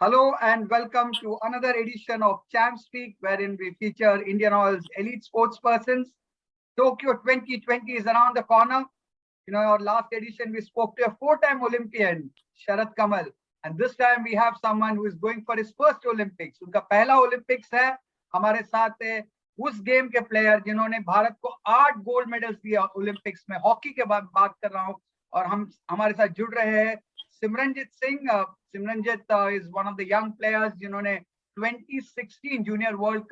Hello and welcome to another edition of Champ Speak, wherein we feature Indian Oil's elite sportspersons. Tokyo 2020 is around the corner. Our last edition we spoke to a four-time Olympian, Sharat Kamal, and this time we have someone who is going for his first Olympics. उनका पहला Olympics है. हमारे साथ है उस game के player जिन्होंने भारत को 8 गोल्ड मेडल्स दिया ओलंपिक्स में. हॉकी के बात कर रहा हूँ और हमारे साथ जुड़ रहे हैं Simranjeet Singh. Simranjeet is one of the young players जिन्होंने 2016 जूनियर वर्ल्ड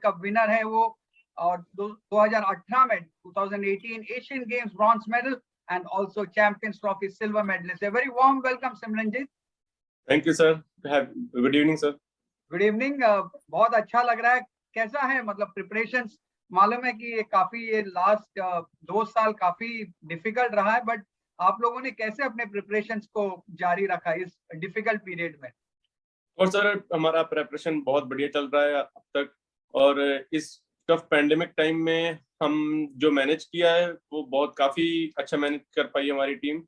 कप विनर है वो, और 2018 में 2018 Asian games bronze medal and also Champions Trophy silver medalist. A very warm welcome, Simranjit. Thank you, sir. Good evening, sir. Good evening. बहुत अच्छा लग रहा है. कैसा है, मतलब प्रिपरेशंस? मालूम है कि ये लास्ट 2 साल काफी डिफिकल्ट रहा है, बट आप लोगों ने कैसे अपने प्रिपरेशंस को जारी रखा इस डिफिकल्ट पीरियड में? और सर, हमारा प्रिपरेशन बहुत बढ़िया चल रहा है अब तक, और इस टफ पैंडेमिक टाइम में हम जो मैनेज किया है वो बहुत काफी अच्छा मैनेज कर पाई हमारी टीम.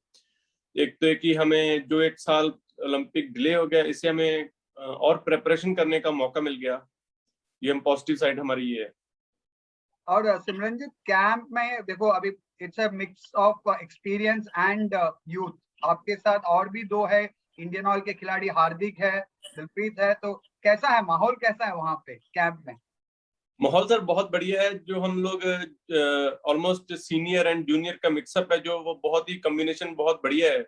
एक तो है कि हमें जो 1 साल ओलंपिक डिले हो गया, इससे हमें और प्रिपरेशन करने का मौका मिल गया. ये हम पॉजिटिव साइड हमारी ये है. और सिमरनजीत, कैंप में देखो अभी it's a mix of experience and youth. आपके साथ और भी 2 है इंडियन ऑयल के खिलाड़ी, हार्दिक है, दिलप्रीत है. तो कैसा है माहौल, कैसा है वहां पे कैंप में? माहौल सर बहुत बढ़िया है. जो हम लोग ऑलमोस्ट सीनियर एंड जूनियर का मिक्सअप है, जो वो बहुत ही कॉम्बिनेशन बहुत बढ़िया है.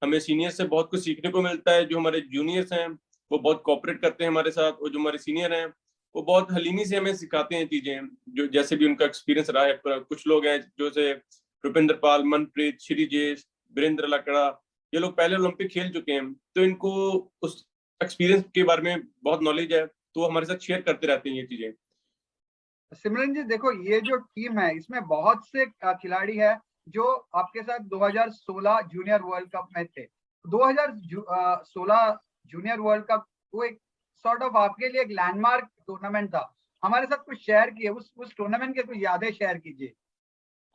हमें सीनियर से बहुत कुछ सीखने को मिलता है. जो हमारे जूनियर्स हैं वो बहुत कोऑपरेट करते हैं हमारे साथ, और जो हमारे सीनियर हैं वो बहुत हलीमी से हमें सिखाते हैं चीजें, जो जैसे भी उनका एक्सपीरियंस रहा है. कुछ लोग हैं जो से रुपिंदर पाल, मनप्रीत, श्रीजेश, वीरेंद्र लकड़ा, ये लोग पहले ओलंपिक खेल चुके हैं, तो इनको उस एक्सपीरियंस के बारे में बहुत नॉलेज है, तो वो हमारे साथ शेयर करते रहते हैं ये चीजें. सिमरनजीत, देखो ये जो टीम है इसमें बहुत से खिलाड़ी है जो आपके साथ 2016 जूनियर वर्ल्ड कप में थे. 2016 जूनियर वर्ल्ड कप वो एक सॉर्ट ऑफ आपके लिए एक लैंडमार्क टूर्नामेंट था. हमारे साथ कुछ शेयर किए उस टूर्नामेंट के कुछ यादें शेयर कीजिए.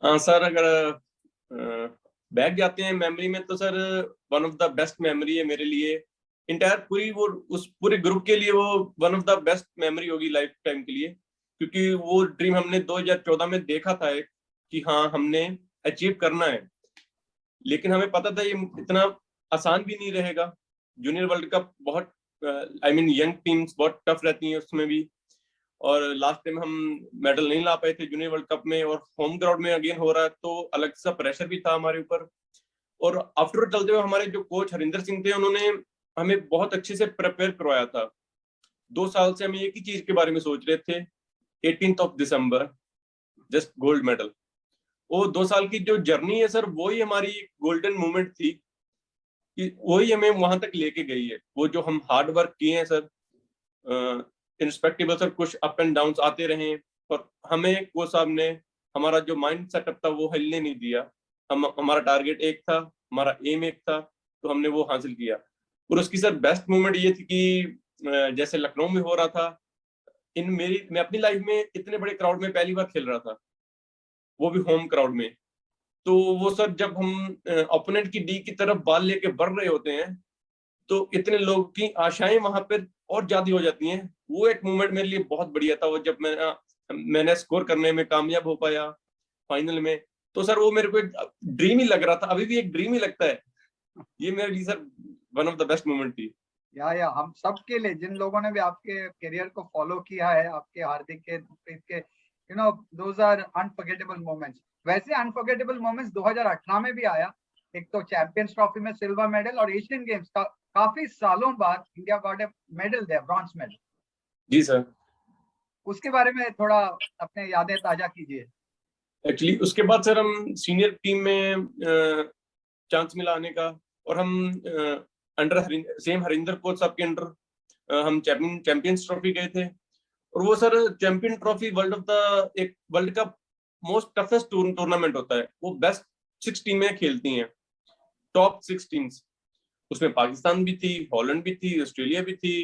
हाँ सर, अगर बैक जाते हैं मेमोरी में, तो sir one of the best memory है मेरे लिए. इंटायर उस पूरे ग्रुप के लिए वो one of the best memory होगी लाइफ टाइम के लिए, क्योंकि वो ड्रीम हमने 2014 में देखा था कि हाँ हमने अचीव करना है. लेकिन हमें पता था ये इतना आसान भी नहीं रहेगा. जूनियर वर्ल्ड कप बहुत यंग टीम्स बहुत टफ रहती हैं उसमें भी, और लास्ट टाइम हम मेडल नहीं ला पाए थे जूनियर वर्ल्ड कप में, और होम ग्राउंड में अगेन हो रहा है, तो अलग सा प्रेशर भी था हमारे ऊपर. और आफ्टर चलते हुए हमारे जो कोच हरिंदर सिंह थे, उन्होंने हमें बहुत अच्छे से प्रिपेयर करवाया था. 2 साल से हम एक ही चीज के बारे में सोच रहे थे, 18 दिसंबर जस्ट गोल्ड मेडल. वो 2 साल की जो जर्नी है सर, वही हमारी गोल्डन मोमेंट थी, कि वही हमें वहां तक लेके गई है. वो जो हम हार्ड वर्क किए हैं सर, इंस्पेक्टेबल सर, कुछ अप एंड डाउन आते रहे, और हमें कोच साहब ने हमारा जो माइंड सेटअप था वो हिलने नहीं दिया. हमारा टारगेट एक था, हमारा एम एक था, तो हमने वो हासिल किया. और उसकी सर बेस्ट मोमेंट ये थी कि जैसे लखनऊ में हो रहा था, मैं अपनी लाइफ में इतने बड़े क्राउड में पहली बार खेल रहा था, वो भी होम क्राउड में. तो वो सर जब हम ओपोनेंट की डी की तरफ बॉल लेके बढ़ रहे होते हैं, तो इतने लोगों की आशाएं वहां पर और ज्यादा हो जाती हैं. वो एक मोमेंट मेरे लिए बहुत बढ़िया था, वो जब मैंने स्कोर करने में कामयाब हो पाया फाइनल में. तो सर वो मेरे को एक ड्रीम ही लग रहा था, अभी भी एक ड्रीम ही लगता है. ये मेरे लिए sir one of the best moment थी. या हम सबके लिए, जिन लोगों ने भी आपके करियर को फॉलो किया है, आपके हार्दिक के दोज आर अनफॉरगेटेबल मोमेंट्स. वैसे अनफॉरगेटेबल मोमेंट्स 2018 में भी आया. एक तो चैंपियंस ट्रॉफी में सिल्वर मेडल, और एशियन गेम्स का काफी सालों बाद India got a medal there, bronze medal. जी सर, उसके बारे में थोड़ा अपने यादें ताजा कीजिए. एक्चुअली उसके बाद सर हम सीनियर टीम में चांस मिला आने का, और हम अंडर सेम हरिंदर कोच साहब के अंडर हम चैंपियंस ट्रॉफी गए थे. और वो सर चैंपियन ट्रॉफी वर्ल्ड का मोस्ट टफेस्ट टूर्नामेंट होता है. वो बेस्ट 6 टीमें खेलती हैं, टॉप 6 टीम्स. उसमें पाकिस्तान भी थी, हॉलैंड भी थी, ऑस्ट्रेलिया भी थी,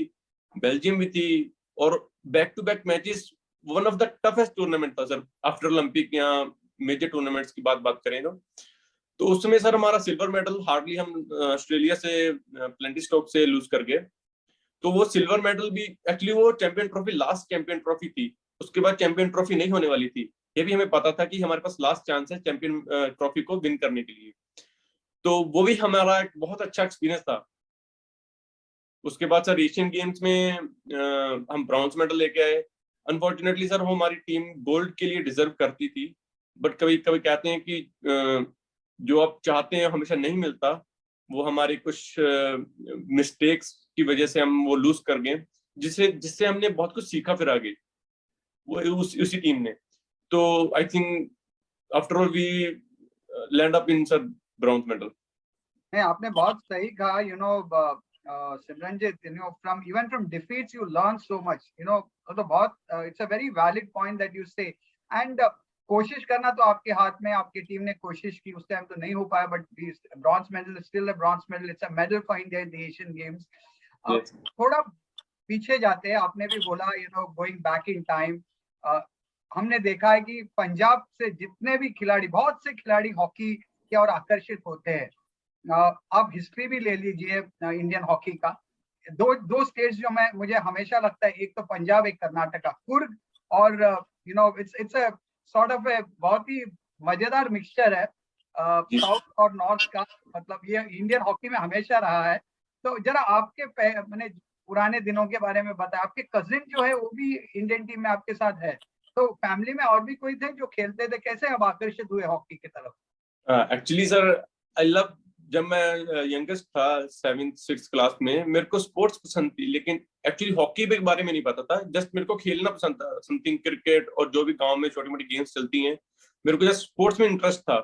बेल्जियम भी थी, और back to back matches. One of the toughest tournament था सर आफ्टर ओलंपिक या मेजर टूर्नामेंट्स की बात करें तो उसमें सर हमारा सिल्वर मेडल हार्डली हम ऑस्ट्रेलिया से प्लेंटी स्टोक से लूज कर गए. तो वो सिल्वर मेडल भी एक्चुअली वो champion trophy last champion trophy थी, उसके बाद चैंपियन ट्रॉफी नहीं होने वाली थी। ये भी हमें पता था कि हमारे पास लास्ट चांस है चैंपियन ट्रॉफी को विन करने के लिए। तो वो भी हमारा एक बहुत अच्छा एक्सपीरियंस था। उसके बाद सर एशियन गेम्स में हम ब्रॉन्ज मेडल लेके आए। अनफॉर्चुनेटली सर वो हमारी टीम गोल्ड के लिए डिजर्व करती थी, बट कभी कभी कहते हैं कि जो आप चाहते हैं हमेशा नहीं मिलता। वो हमारे कुछ मिस्टेक्स की वजह से हम वो लूज कर गए, जिससे हमने बहुत कुछ सीखा फिर आगे वो उसी टीम ने। तो I think after all we land up in sir bronze medal. नहीं, आपने बहुत सही कहा, Simranjeet, from even from defeats you learn so much, तो बहुत it's a very valid point that you say. And कोशिश करना तो आपके हाथ में, आपकी टीम ने कोशिश की, उस टाइम तो नहीं हो पाया, but bronze medal still a bronze medal, it's a medal for India in the Asian games. थोड़ा पीछे जाते हैं, आपने भी बोला गोइंग बैक इन टाइम, हमने देखा है कि पंजाब से जितने भी खिलाड़ी, बहुत से खिलाड़ी हॉकी की ओर आकर्षित होते हैं। आप हिस्ट्री भी ले लीजिए इंडियन हॉकी का, दो स्टेट्स जो मुझे हमेशा लगता है, एक तो पंजाब, एक कर्नाटका, कुर्ग, और इट्स अ सॉर्ट ऑफ ए बहुत ही मजेदार मिक्सचर है साउथ और नॉर्थ का। मतलब ये इंडियन हॉकी में हमेशा रहा है। तो जरा आपके मैंने पुराने दिनों के बारे में बताया। आपके कजिन जो है वो भी इंडियन टीम में आपके साथ है, तो फैमिली में और भी कोई थे जो खेलते थे? कैसे अब आकर्षित हुए हॉकी की तरफ? एक्चुअली सर आई लव, जब मैं यंगेस्ट था 7th-6th क्लास में, मेरे को स्पोर्ट्स पसंद थी, लेकिन एक्चुअली हॉकी के बारे में नहीं पता था। जस्ट मेरे को खेलना पसंद था, समथिंग क्रिकेट और जो भी गांव में छोटी मोटी गेम्स चलती हैं, मेरे को जस्ट स्पोर्ट्स में इंटरेस्ट था।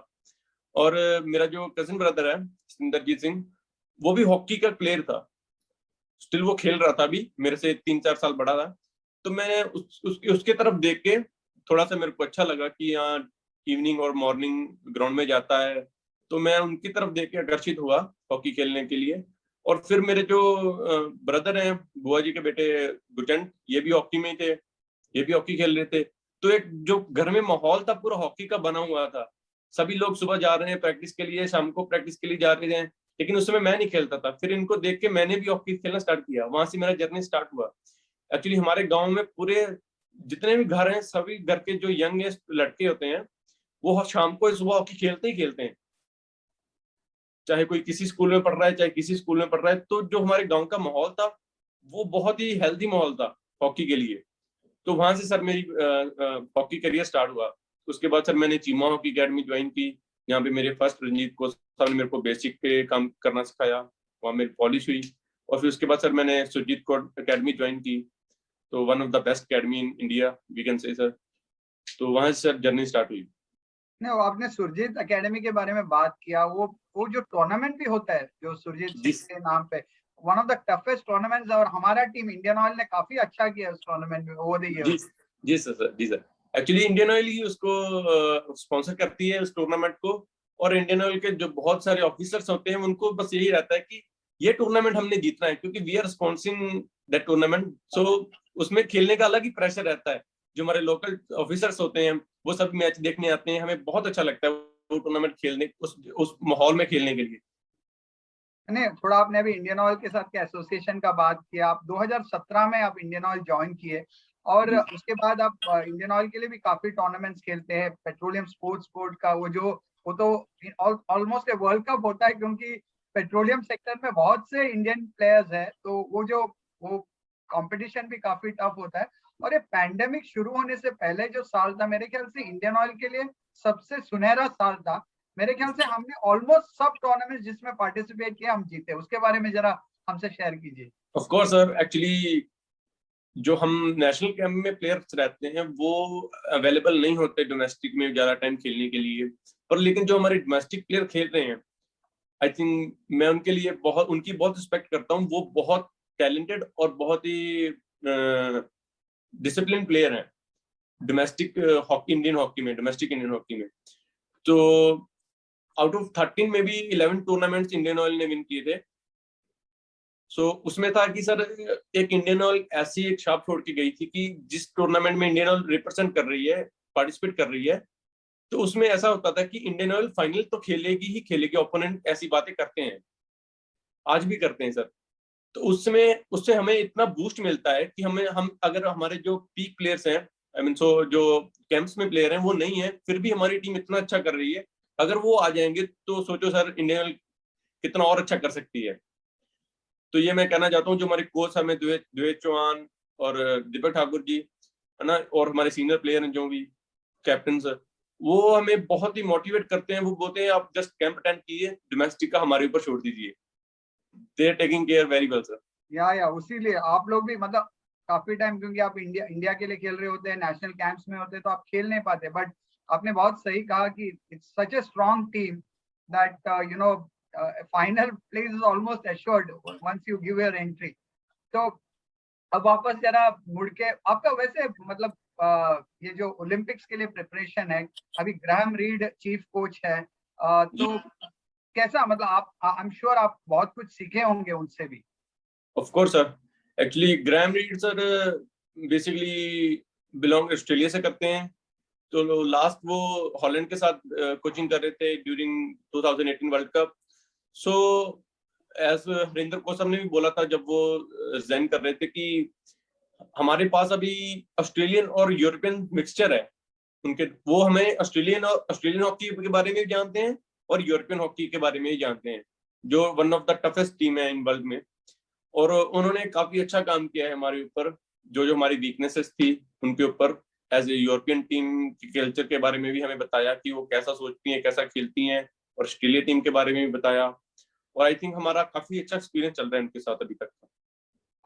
और मेरा जो कजिन ब्रदर है सिंदरजीत सिंह, वो भी हॉकी का प्लेयर था, स्टिल वो खेल रहा था, अभी मेरे से 3-4 साल बड़ा था। तो मैंने उसके तरफ देख के थोड़ा सा मेरे को अच्छा लगा कि यहाँ इवनिंग और मॉर्निंग ग्राउंड में जाता है, तो मैं उनकी तरफ देख के आकर्षित हुआ हॉकी खेलने के लिए। और फिर मेरे जो ब्रदर हैं, बुआ जी के बेटे गुरजंट, ये भी हॉकी में ही थे, ये भी हॉकी खेल रहे थे। तो एक जो घर में माहौल था पूरा हॉकी का बना हुआ था। सभी लोग सुबह जा रहे हैं प्रैक्टिस के लिए, शाम को प्रैक्टिस के लिए जा रहे हैं, लेकिन उस समय मैं नहीं खेलता था। फिर इनको देख के मैंने भी हॉकी खेलना स्टार्ट किया, वहां से मेरा जर्नी स्टार्ट हुआ। एक्चुअली हमारे गांव में पूरे जितने भी घर हैं, सभी घर के जो यंगेस्ट लड़के होते हैं, वो शाम को सुबह हॉकी खेलते ही खेलते हैं, चाहे कोई किसी स्कूल में पढ़ रहा है चाहे किसी स्कूल में पढ़ रहा है। तो जो हमारे गांव का माहौल था वो बहुत ही हेल्दी माहौल था हॉकी के लिए। तो वहां से सर मेरी हॉकी करियर स्टार्ट हुआ। उसके बाद सर मैंने चीमा हॉकी अकेडमी ज्वाइन की, यहाँ पे मेरे फर्स्ट रंजीत कोच साहब ने मेरे को बेसिक पे काम करना सिखाया, वहाँ मेरी पॉलिश हुई। और फिर उसके बाद सर मैंने सुरजीत कोट अकेडमी ज्वाइन की, तो one of the best academy in India we can say sir. तो वहां से सर जर्नी स्टार्ट हुई। नहीं, वो आपने सुरजीत एकेडमी के बारे में बात किया, वो जो टूर्नामेंट भी होता है जो सुरजीत सिंह के नाम पे, one of the toughest tournaments, और हमारा टीम इंडियन ऑयल ने काफी अच्छा किया उस टूर्नामेंट में ओवर द जी इयर्स। जी सर, जी सर। एक्चुअली इंडियन ऑयल ही उसको स्पॉन्सर करती है उस टूर्नामेंट को। और इंडियन ऑयल के जो बहुत सारे ऑफिसर्स होते हैं, उनको बस यही रहता है कि ये टूर्नामेंट हमने जीतना है, क्योंकि वी आर स्पॉन्सिंग दैट टूर्नामेंट। सो उसमें खेलने का अलग ही प्रेशर रहता है। जो हमारे लोकल ऑफिसर्स होते हैं वो सब मैच देखने आते हैं, हमें बहुत अच्छा लगता है वो टूर्नामेंट खेलने, उस माहौल में खेलने के लिए। नहीं, थोड़ा आपने अभी इंडियन ऑयल के साथ के एसोसिएशन का बात किया। आप 2017 में आप इंडियन ऑयल ज्वाइन किए, और उसके बाद आप इंडियन ऑयल के लिए भी काफी टूर्नामेंट्स खेलते हैं। पेट्रोलियम स्पोर्ट्स बोर्ड का वो तो ऑलमोस्ट ए वर्ल्ड कप होता है, क्योंकि पेट्रोलियम सेक्टर में बहुत से इंडियन प्लेयर्स हैं, तो वो कंपटीशन भी काफी टफ होता है। और ये पैंडेमिक शुरू होने से पहले जो साल था, मेरे ख्याल से इंडियन ऑयल के लिए सबसे सुनहरा साल था। मेरे ख्याल से हमने ऑलमोस्ट सब टूर्नामेंट जिसमें पार्टिसिपेट किया हम जीते। उसके बारे में जरा हमसे शेयर कीजिए। ऑफ कोर्स सर, एक्चुअली जो हम नेशनल कैंप में प्लेयर्स रहते हैं वो अवेलेबल नहीं होते डोमेस्टिक में ज्यादा टाइम खेलने के लिए। पर लेकिन जो हमारे डोमेस्टिक प्लेयर खेल रहे हैं, आई थिंक मैं उनके लिए उनकी बहुत रिस्पेक्ट करता हूँ। वो बहुत टैलेंटेड और बहुत ही डिसिप्लिन प्लेयर हैं डोमेस्टिक हॉकी, इंडियन हॉकी में, डोमेस्टिक इंडियन हॉकी में। तो आउट ऑफ 13 में भी 11 टूर्नामेंट्स इंडियन ऑयल ने विन किए थे। सो उसमें था कि सर एक इंडियन ऑयल ऐसी एक छाप छोड़ के गई थी कि जिस टूर्नामेंट में इंडियन ऑयल रिप्रेजेंट कर रही है, पार्टिसिपेट कर रही है, तो उसमें ऐसा होता था कि इंडियन ऑयल फाइनल तो खेलेगी ही खेलेगी। ओपोनेंट ऐसी बातें करते हैं, आज भी करते हैं सर। तो उससे हमें इतना बूस्ट मिलता है कि हम अगर हमारे जो पीक प्लेयर्स हैं, आई मीन जो कैंप्स में प्लेयर हैं वो नहीं है, फिर भी हमारी टीम इतना अच्छा कर रही है, अगर वो आ जाएंगे तो सोचो सर इंडिया कितना और अच्छा कर सकती है। तो ये मैं कहना चाहता हूँ, जो हमारे कोच हमें द्विवेद चौहान और दीपक ठाकुर जी है ना, और हमारे सीनियर प्लेयर हैं जो भी कैप्टन, वो हमें बहुत ही मोटिवेट करते हैं। वो बोलते हैं आप जस्ट कैंप अटेंड कीजिए, डोमेस्टिक का हमारे ऊपर छोड़ दीजिए। They are taking care very well sir. या उसीलिए आप लोग भी मतलब काफी टाइम, क्योंकि आप इंडिया के लिए खेल रहे होते हैं, नेशनल कैंप्स में होते हैं, तो आप खेल नहीं पाते, बट आपने बहुत सही कहा कि it's such a strong team that you know final place is almost assured once you give your entry. तो अब वापस जरा मुड़ के आपका वैसे मतलब ये जो ओलंपिक्स के लिए प्रिपरेशन है, अभी ग्राहम रीड चीफ कोच है, तो कैसा मतलब आप आई एम श्योर आप बहुत कुछ सीखे होंगे उनसे भी। Of course sir, actually Graham read sir basically belong Australia से करते हैं। तो लास्ट वो हॉलैंड के साथ कोचिंग कर रहे थे during 2018 world cup. So as Harinder coach साहब ने भी बोला था जब वो रिजाइन कर रहे थे कि हमारे पास अभी ऑस्ट्रेलियन और यूरोपियन मिक्सचर है उनके, वो हमें ऑस्ट्रेलियन हॉकी के बारे में जानते हैं और यूरोपियन हॉकी के बारे में ही जानते हैं, जो one of the toughest team है इन वर्ल्ड में। और उन्होंने काफी अच्छा काम किया है हमारे ऊपर, जो हमारी वीकनेसेस थी उनके ऊपर। एज ए यूरोपियन टीम के कल्चर के बारे में भी हमें बताया कि वो कैसा सोचती हैं, कैसा खेलती हैं, और ऑस्ट्रेलिया टीम के बारे में भी बताया। और आई थिंक हमारा काफी अच्छा एक्सपीरियंस चल रहा है उनके साथ अभी तक।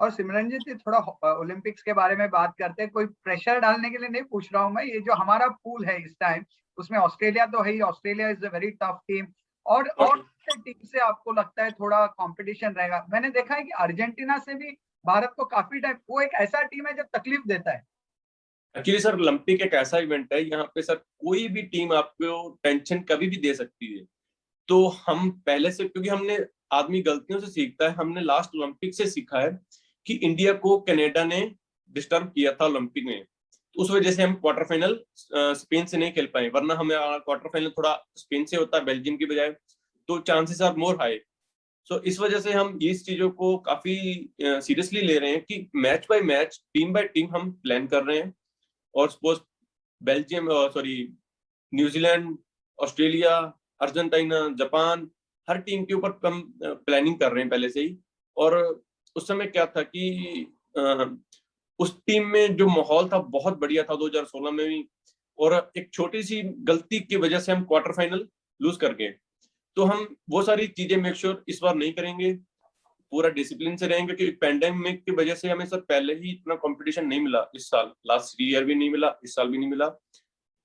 और सिमरनजीत जी, थोड़ा ओलंपिक्स के बारे में बात करते हैं। कोई प्रेशर डालने के लिए नहीं पूछ रहा हूं मैं, ये जो हमारा पूल है इस टाइम, उसमें ऑस्ट्रेलिया तो है ही, Australia is a very tough team, और टीम से आपको लगता है थोड़ा कंपटीशन रहेगा? मैंने देखा है कि अर्जेंटीना से भी भारत को काफी टाइम, वो एक ऐसा टीम है जो तकलीफ देता है। एक्चुअली सर ओलंपिक एक ऐसा इवेंट है, यहाँ पे सर कोई भी टीम आपको टेंशन कभी भी दे सकती है। तो हम पहले से, क्योंकि हमने, आदमी गलतियों से सीखता है, हमने लास्ट ओलंपिक से सीखा है कि इंडिया को कनाडा ने डिस्टर्ब किया था ओलंपिक में, तो उस वजह से हम क्वार्टर फाइनल स्पेन से नहीं खेल पाए, वरना हमें क्वार्टर फाइनल थोड़ा स्पेन से होता बेल्जियम की बजाय, तो चांसेस आर मोर हाई। सो इस वजह से हम इस चीजों को काफी सीरियसली ले रहे हैं कि match by match, team by team हम प्लान कर रहे हैं। और suppose Belgium, sorry, New Zealand, Australia, Argentina, Japan, हर टीम के ऊपर हम प्लानिंग कर रहे हैं पहले से ही। और उस समय क्या था कि उस टीम में जो माहौल था बहुत बढ़िया था 2016 में भी, और एक छोटी सी गलती की वजह से हम क्वार्टर फाइनल लूज कर गए। तो हम वो सारी चीजें मेक श्योर इस बार नहीं करेंगे, पूरा डिसिप्लिन से रहेंगे, क्योंकि पैंडेमिक की वजह से हमें सर पहले ही इतना कंपटीशन नहीं मिला इस साल, लास्ट ईयर भी नहीं मिला, इस साल भी नहीं मिला।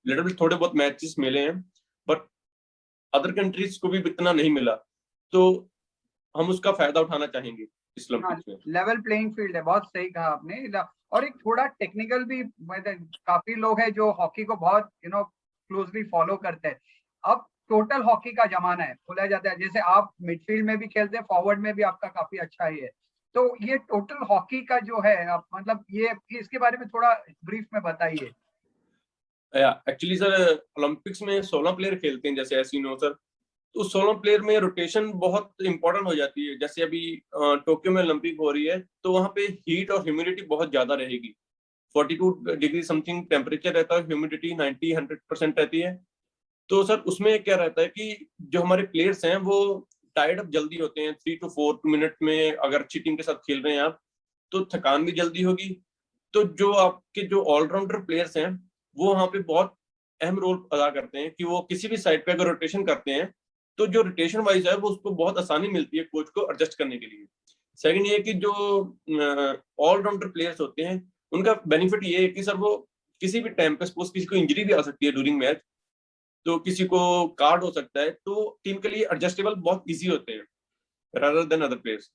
लिटिल बिट थोड़े बहुत मैचेस मिले हैं, बट अदर कंट्रीज को भी इतना नहीं मिला, तो हम उसका फायदा उठाना चाहेंगे इस ओलंपिक्स में। लेवल प्लेइंग फील्ड है, बहुत सही कहा आपने। और एक थोड़ा टेक्निकल भी, काफी लोग हैं जो हॉकी को बहुत क्लोजली फॉलो करते हैं। अब टोटल हॉकी का जमाना है बोला जाता है, जैसे आप मिडफील्ड में भी खेलते हैं, फॉरवर्ड में भी आपका काफी अच्छा ही है। तो ये टोटल हॉकी का जो है, आप मतलब ये इसके बारे में थोड़ा ब्रीफ में बताइए। एक्चुअली सर ओलंपिक्स में 16 प्लेयर खेलते हैं, जैसे ऐसी नो सर, तो 16 प्लेयर में रोटेशन बहुत इंपॉर्टेंट हो जाती है। जैसे अभी टोक्यो में ओलंपिक हो रही है, तो वहां पे हीट और ह्यूमिडिटी बहुत ज्यादा रहेगी, 42 डिग्री समथिंग टेम्परेचर रहता है, ह्यूमिडिटी 90-100% रहती है। तो सर उसमें क्या रहता है कि जो हमारे प्लेयर्स हैं वो टायर्ड अप जल्दी होते हैं, 3 to 4 मिनट में अगर अच्छी टीम के साथ खेल रहे हैं आप, तो थकान भी जल्दी होगी। तो जो आपके जो ऑलराउंडर प्लेयर्स हैं वो वहां पे बहुत अहम रोल अदा करते हैं, कि वो किसी भी साइड पे अगर रोटेशन करते हैं, तो जो रोटेशन वाइज है वो उसको बहुत आसानी मिलती है कोच को एडजस्ट करने के लिए। सेकंड ये कि जो ऑलराउंडर प्लेयर्स होते हैं उनका बेनिफिट ये है कि सर वो किसी भी टाइम पे, सपोज किसी को इंजरी भी आ सकती है ड्यूरिंग मैच, तो किसी को कार्ड हो सकता है, तो टीम के लिए एडजस्टेबल बहुत इजी होते हैं rather than other players.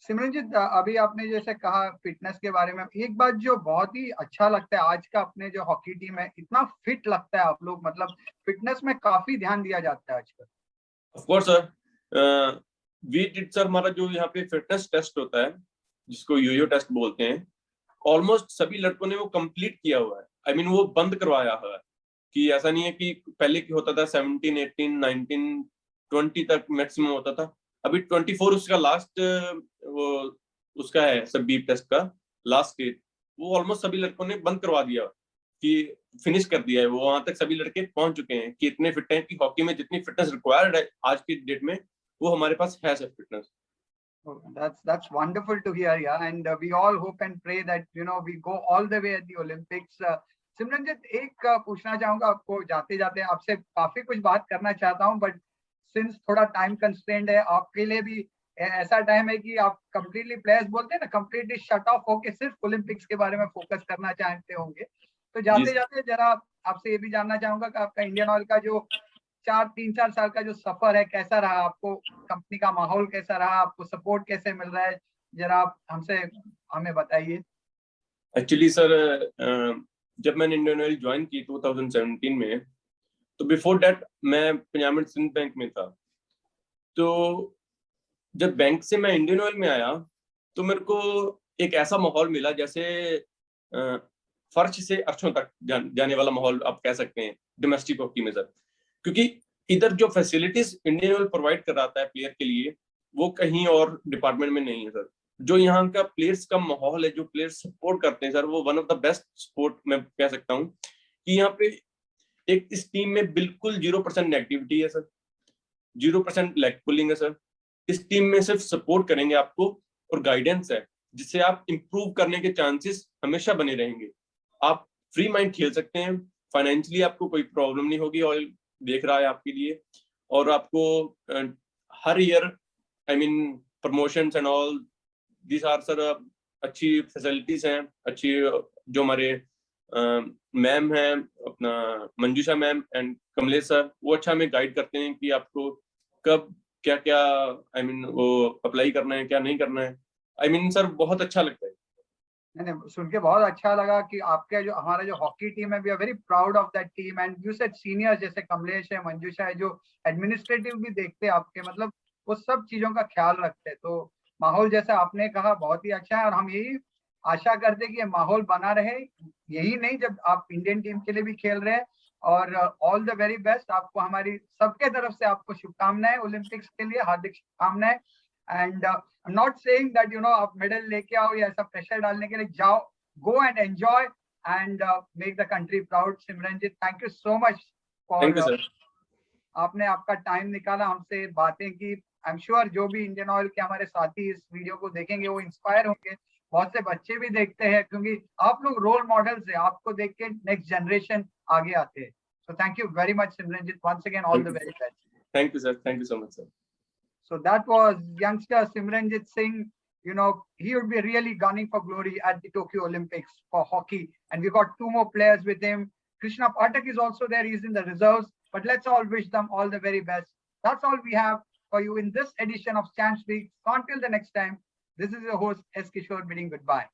Simranjeet, अभी आपने जैसे कहा फिटनेस के बारे में, एक बात जो बहुत ही अच्छा लगता है आज का अपने जो हॉकी टीम है, इतना फिट लगता है आप लोग, मतलब फिटनेस में काफी ध्यान दिया जाता है आजकल। Of course sir, we did sir, हमारा जो यहाँ पे फिटनेस टेस्ट होता है जिसको योयो टेस्ट बोलते हैं, ऑलमोस्ट सभी लड़कों ने वो कंप्लीट किया हुआ है। आई मीन वो बंद करवाया हुआ है, कि ऐसा नहीं है कि पहले की होता था 17, 18, 19, 20 तक मैक्सिमम होता था, अभी 24 उसका लास्ट वो उसका है सब बीप टेस्ट का लास्ट स्टेज, वो ऑलमोस्ट सभी लड़कों ने बंद करवा दिया कि फिनिश कर दिया है, वो वहां तक सभी लड़के पहुंच चुके हैं कि इतने फिट हैं कि हॉकी में जितनी फिटनेस रिक्वायर्ड है आज की डेट में वो हमारे पास है सब fitness. Oh, that's wonderful to hear, yeah. And we all hope and pray that we go all the way at the Olympics. Simranjeet, एक पूछना चाहूंगा आपको, जाते जाते आपसे काफी कुछ बात करना चाहता हूं, बट सिंस थोड़ा टाइम कंस्ट्रेंट है, आपके लिए भी ऐसा टाइम है कि आप कंप्लीटली, प्लेयर्स बोलते हैं ना, कंप्लीटली शट ऑफ होके सिर्फ ओलंपिक्स के बारे में फोकस करना चाहते होंगे। तो जाते जाते जरा आपसे ये भी जानना चाहूंगा कि आपका इंडियन ऑयल का जो 3-4 साल का जो सफर है कैसा रहा, आपको कंपनी का माहौल कैसा रहा, आपको सपोर्ट कैसे मिल रहा है, जरा आप हमें बताइए। एक्चुअली सर जब मैंने इंडियन ऑयल ज्वाइन की 2017 में, तो बिफोर दैट मैं पंजाब एंड सिंध बैंक में था। तो जब बैंक से मैं इंडियन ऑयल में आया तो मेरे को एक ऐसा माहौल मिला जैसे फर्श से अर्शों तक जाने वाला माहौल आप कह सकते हैं डोमेस्टिक हॉकी में सर, क्योंकि इधर जो फैसिलिटीज इंडियन ऑयल प्रोवाइड कराता है प्लेयर के लिए वो कहीं और डिपार्टमेंट में नहीं है सर। जो यहाँ का प्लेयर्स का माहौल है, जो प्लेयर्स सपोर्ट करते हैं सर, वो one of the best support मैं कह सकता हूँ कि यहाँ पे एक इस टीम में बिल्कुल 0% नेगेटिविटी है सर, 0% लेग पुलिंग है सर। इस टीम में सिर्फ सपोर्ट करेंगे आपको और गाइडेंस है जिससे आप इंप्रूव करने के चांसेस हमेशा बने रहेंगे। आप फ्री माइंड खेल सकते हैं, फाइनेंशियली आपको कोई प्रॉब्लम नहीं होगी, ऑयल देख रहा है आपके लिए, और आपको हर year I mean promotions and all this are sir अच्छी फैसिलिटीज हैं, अच्छी जो हमारे मैम है अपना Manjusha ma'am and Kamlesh sir, वो अच्छा हमें गाइड करते हैं कि आपको कब क्या क्या आई मीन वो अप्लाई करना है, क्या नहीं करना है। आई मीन सर बहुत अच्छा लगता है। नहीं, सुन के बहुत अच्छा लगा कि आपके जो हमारा जो हॉकी टीम है, we are very proud of that team. And you said seniors जैसे कमलेश है, मंजूषा है, जो एडमिनिस्ट्रेटिव भी देखते हैं आपके, मतलब वो सब चीजों का ख्याल रखते हैं। तो माहौल जैसा आपने कहा बहुत ही अच्छा है, और हम यही आशा करते हैं कि ये माहौल बना रहे, यही नहीं जब आप इंडियन टीम के लिए भी खेल रहे हैं। और ऑल द वेरी बेस्ट आपको, हमारी सबके तरफ से आपको शुभकामनाएं ओलंपिक्स के लिए, हार्दिक शुभकामनाएं। एंड नॉट सेइंग दैट आप मेडल लेके आओ या ऐसा प्रेशर डालने के लिए, जाओ, go and enjoy and make the country proud. Simranjeet, thank you so much thank you for, sir. आपने आपका टाइम निकाला हमसे बातें की। आई एम श्योर जो भी इंडियन ऑयल के हमारे साथी इस वीडियो को देखेंगे वो इंस्पायर होंगे, बहुत से बच्चे भी देखते हैं, क्योंकि आप लोग रोल मॉडल्स है, आपको देख के नेक्स्ट जनरेशन आगे आते हैं। So thank you very much Simranjeet, once again all the very best. Thank you sir, thank you so much sir. So that was youngster Simranjit Singh. He would be really gunning for glory at the Tokyo Olympics for hockey. And we got 2 more players with him. Krishna Pathak is also there. He's in the reserves. But let's all wish them all the very best. That's all we have for you in this edition of Champs League. So until the next time, this is your host S. Kishore bidding goodbye.